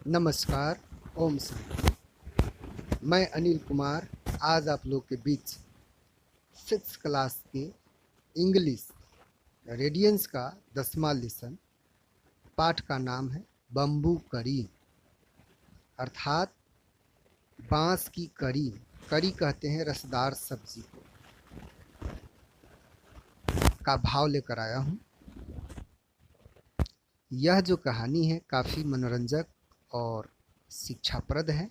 नमस्कार। ओम शांति। मैं अनिल कुमार आज आप लोग के बीच 6th क्लास के इंग्लिश रेडियंस का 10वां लेसन पाठ का नाम है बम्बू करी, अर्थात बांस की करी। करी कहते हैं रसदार सब्जी को, का भाव लेकर आया हूँ। यह जो कहानी है काफ़ी मनोरंजक और शिक्षाप्रद है।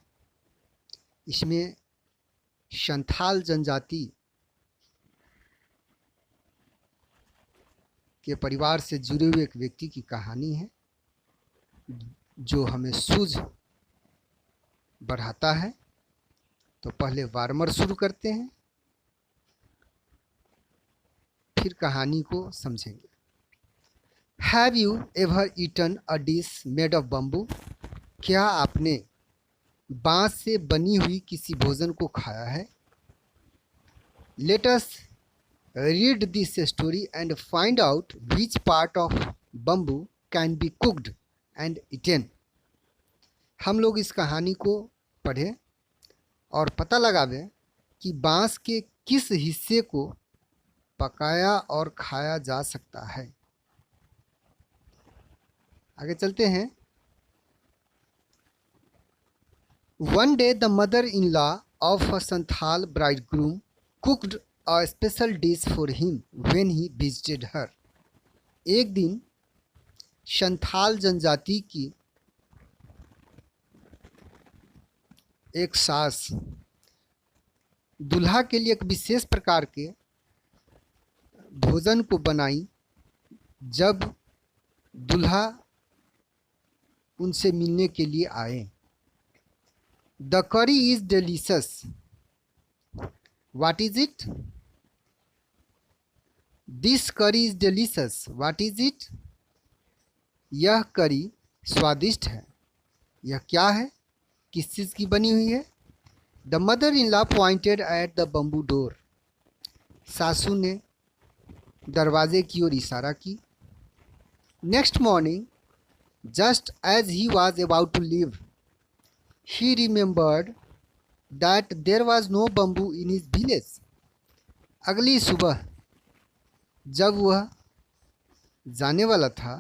इसमें संथाल जनजाति के परिवार से जुड़े हुए एक व्यक्ति की कहानी है जो हमें सूझ बढ़ाता है। तो पहले वार्मर शुरू करते हैं, फिर कहानी को समझेंगे। Have you ever eaten a dish made of bamboo? क्या आपने बांस से बनी हुई किसी भोजन को खाया है? Let us read this story and find out which part of bamboo can be cooked and eaten. हम लोग इस कहानी को पढ़ें और पता लगावें कि बांस के किस हिस्से को पकाया और खाया जा सकता है। आगे चलते हैं। One day the mother-in-law of a Santhal bridegroom cooked a special dish for him when he visited her. एक दिन संथाल जनजाति की एक सास दूल्हा के लिए एक विशेष प्रकार के भोजन को बनाई जब दूल्हा उनसे मिलने के लिए आए। The curry is delicious. What is it? This curry is delicious. What is it? यह करी स्वादिष्ट है। यह क्या है? किस चीज़ की बनी हुई है? The mother-in-law pointed at the bamboo door. सासू ने दरवाजे की ओर इशारा की। Next morning, just as he was about to leave, he remembered that there was no bamboo in his village. अगली सुबह जब वह जाने वाला था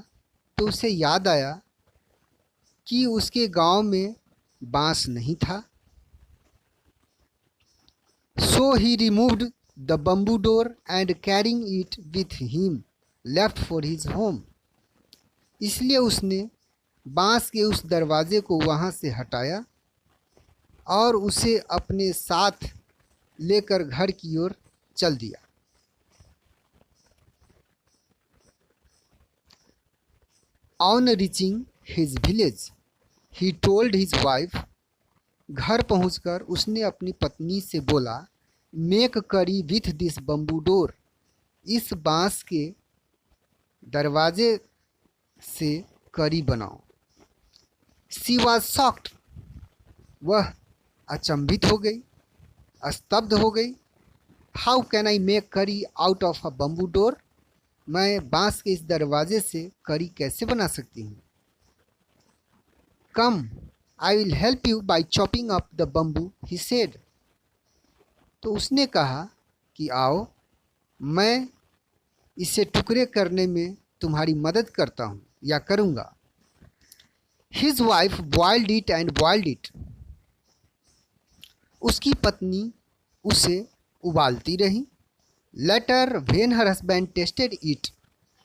तो उसे याद आया कि उसके गांव में बांस नहीं था। So he removed the bamboo door and carrying it with him left for his home. इसलिए उसने बांस के उस दरवाजे को वहां से हटाया और उसे अपने साथ लेकर घर की ओर चल दिया। On reaching his village, he told his wife. घर पहुंचकर उसने अपनी पत्नी से बोला, मेक करी विथ दिस बम्बू डोर। इस बांस के दरवाजे से करी बनाओ। She was shocked. वह अचंभित हो गई, स्तब्ध हो गई। हाउ कैन आई मेक करी out of a bamboo door? मैं बांस के इस दरवाजे से करी कैसे बना सकती हूँ? Come I will help you by chopping up the bamboo, he said. तो उसने कहा कि आओ, मैं इसे टुकड़े करने में तुम्हारी मदद करता हूँ या करूँगा। His wife boiled it and boiled it. उसकी पत्नी उसे उबालती रही। Letter when her husband tested it.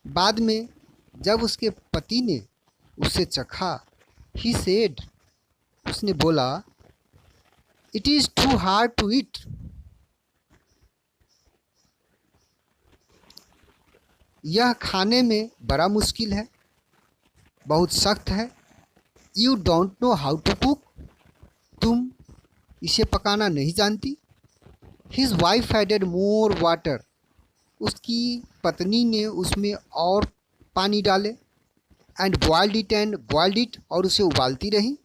बाद में जब उसके पति ने उसे चखा, ही सेड, उसने बोला, it is too hard to eat. यह खाने में बड़ा मुश्किल है, बहुत सख्त है। You don't know how to cook. तुम इसे पकाना नहीं जानती। His wife added more water. उसकी पत्नी ने उसमें और पानी डाले। एंड बॉइल्ड इट और उसे उबालती रही।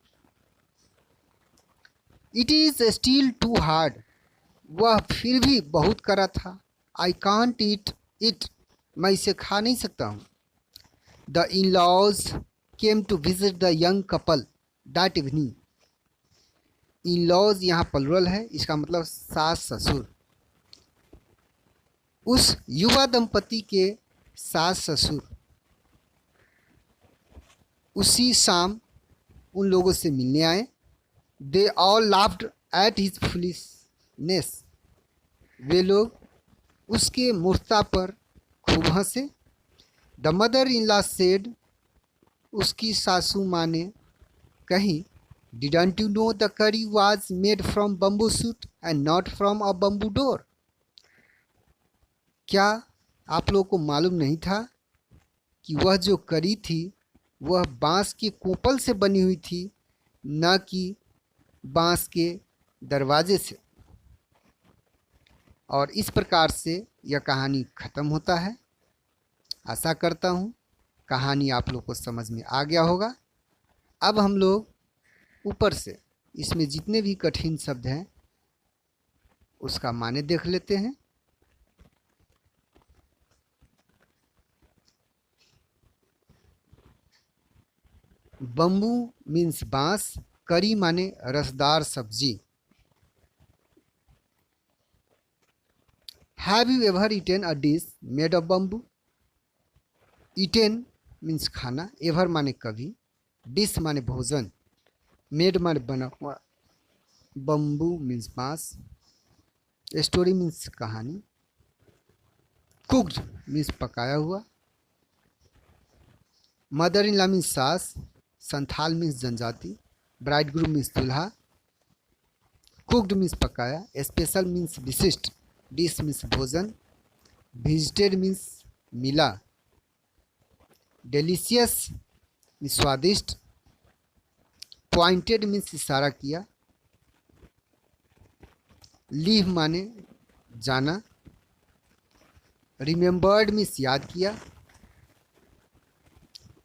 It is still too hard. वह फिर भी बहुत कड़ा था। I can't eat it. मैं इसे खा नहीं सकता हूँ। The in-laws came to visit the young couple. That evening. In-laws यहाँ प्लुरल है, इसका मतलब सास ससुर। उस युवा दंपति के सास ससुर उसी शाम उन लोगों से मिलने आए। They all laughed at his foolishness. वे लोग उसके मूर्खता पर खूब हंसे। The mother in law said. उसकी सासू माँ ने कही, didn't you know the curry was made from bamboo shoot and not from a bamboo door. क्या आप लोगों को मालूम नहीं था कि वह जो करी थी वह बांस के कोपल से बनी हुई थी, न कि बांस के दरवाजे से। और इस प्रकार से यह कहानी ख़त्म होता है। आशा करता हूँ कहानी आप लोग को समझ में आ गया होगा। अब हम लोग ऊपर से इसमें जितने भी कठिन शब्द हैं उसका माने देख लेते हैं। बम्बू मीन्स बांस, करी माने रसदार सब्जी। Have you ever eaten a dish made of bamboo. Eaten means खाना, एवर माने कभी, डिश माने भोजन, मेड माने बना हुआ, बम्बू मीन्स बांस, स्टोरी मीन्स कहानी, कुक्ड मीन्स पकाया हुआ, मदर इन लॉ मीन्स सास, संथाल मीन्स जनजाति, ब्राइड ग्रूम मीन्स दूल्हा, कुक्ड मीन्स पकाया, स्पेशल मीन्स विशिष्ट, डिश मीन्स भोजन, विजिटेड मीन्स मिला, डिलीशियस मीन्स स्वादिष्ट, पॉइंटेड मीन्स इशारा किया, लीव माने जाना, रिमेम्बर्ड मीन्स याद किया,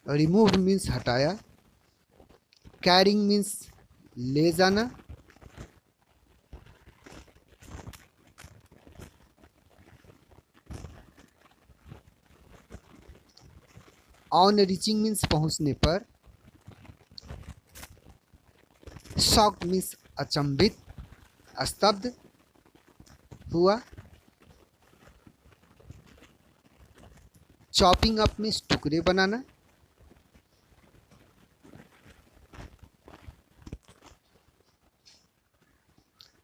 रिमूव्ड मीन्स हटाया, कैरिंग मीन्स ले जाना, ऑन रीचिंग मीन्स पहुंचने पर, शॉक्ड मीन्स अचंभित, स्तब्ध हुआ, चॉपिंग अप मीन्स टुकड़े बनाना,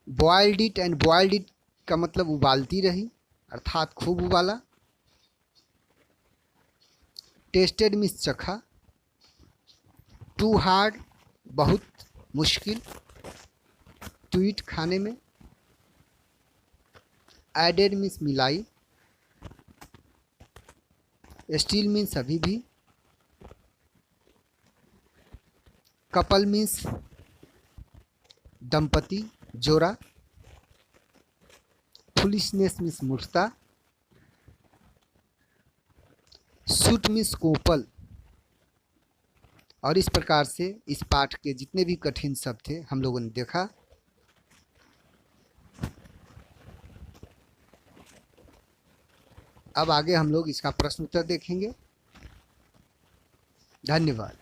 boiled it and boiled it का मतलब उबालती रही अर्थात खूब उबाला, टेस्टेड मीन्स चखा, टू हार्ड बहुत मुश्किल, टू ईट खाने में, एडेड मीन्स मिलाई, स्टिल मीन्स अभी भी, कपल मीन्स दंपति जोड़ा, फुलिशनेस मीन्स मूर्खता, सूट मीन्स कोपल। और इस प्रकार से इस पाठ के जितने भी कठिन शब्द थे हम लोगों ने देखा। अब आगे हम लोग इसका प्रश्न उत्तर देखेंगे। धन्यवाद।